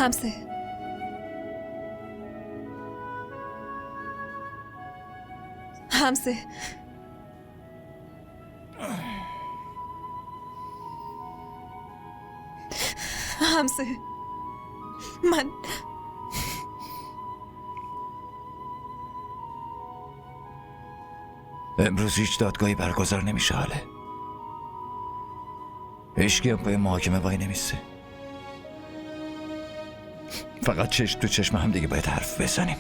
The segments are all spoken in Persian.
حمزه، حمزه، حمزه، من امروز هیچ دادگاهی برگزار نمیشه حاله. هیچکی هم پای محاکمه وای نمیسته. فقط چشم تو چشم هم دیگه باید حرف بزنیم.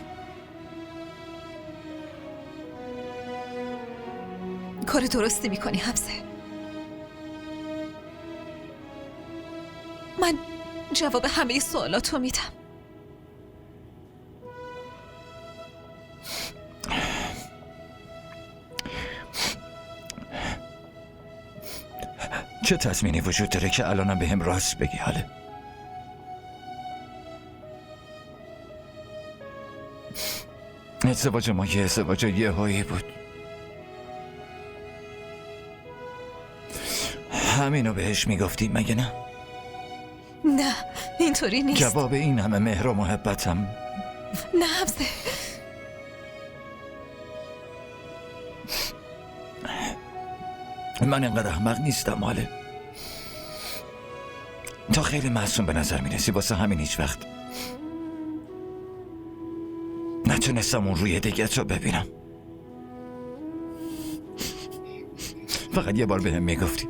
کار درستی میکنی حمزه. من جواب همه سوالاتو میدم. چه تضمینی وجود داره که الانم به هم راست بگی حاله؟ ازدواج ما یه ازدواج یهویی بود. همینو بهش میگفتی مگه نه؟ نه، اینطوری نیست. جواب این همه مهر و محبتم. نه حمزه، من اینقدر احمق نیستم حاله. تا خیلی معصوم به نظر میرسی، واسه همین هیچ وقت نتونستم اون روی دیگت رو ببینم. فقط یه بار به هم میگفتی.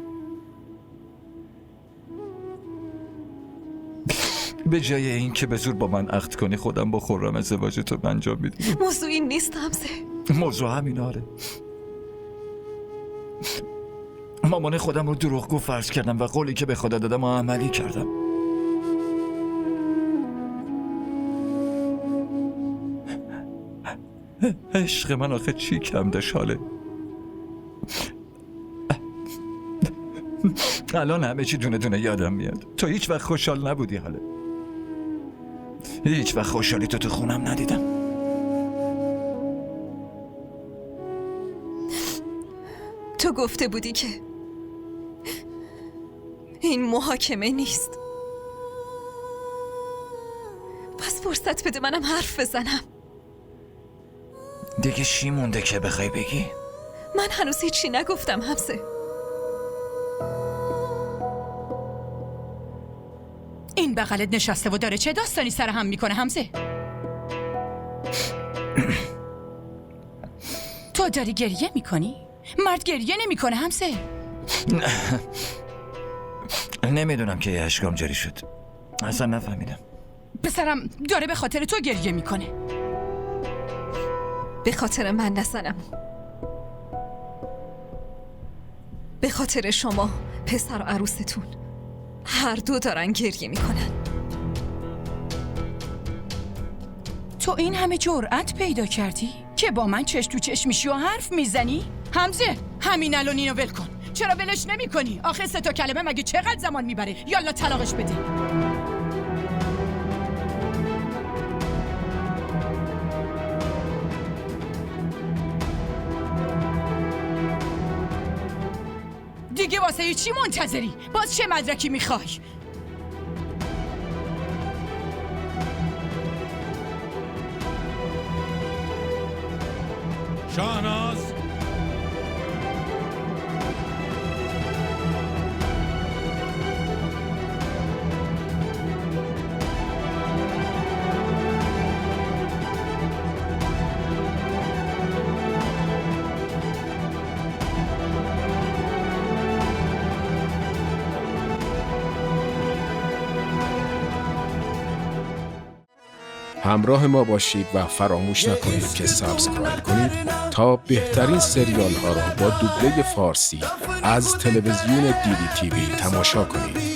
به جای این که به زور با من عقد کنی خودم با خرم ازدواج تو انجام میدم. موضوع این نیست حمزه. موضوع همین آره. مامان خودم رو دروغگو فرض کردم و قولی که به خدا دادم عملی کردم. عشق من آخه چی کم داشت حاله؟ الان همه چی دونه دونه یادم میاد. تو هیچ وقت خوشحال نبودی حاله. هیچ وقت خوشحالی تو خونم ندیدم. تو گفته بودی که این محاکمه نیست. پس فرصت بده منم حرف بزنم. دیگه چی مونده که بخوای بگی؟ من هنوز هیچی نگفتم حمزه. این بغلت نشسته و داره چه داستانی سر هم میکنه حمزه؟ تو داری گریه میکنی؟ مرد گریه نمیکنه حمزه. نمیدونم که یه اشکام جاری شد. اصلا نفهمیدم. پسرم داره به خاطر تو گریه میکنه. به خاطر من نزنم. به خاطر شما پسر و عروستون هر دو دارن گریه میکنن. تو این همه جرأت پیدا کردی که با من چش تو چش میشی و حرف میزنی؟ حمزه همین الان اینو ول کن. چرا ولش نمی کنی؟ آخه 3 تا کلمه مگه چقدر زمان میبره؟ یالا طلاقش بده. دیگه واسه چی منتظری؟ باز چه مدرکی میخوای؟ شاهناز همراه ما باشید و فراموش نکنید که سابسکرایب کنید تا بهترین سریال ها را با دوبله فارسی از تلویزیون دیدی تیوی تماشا کنید.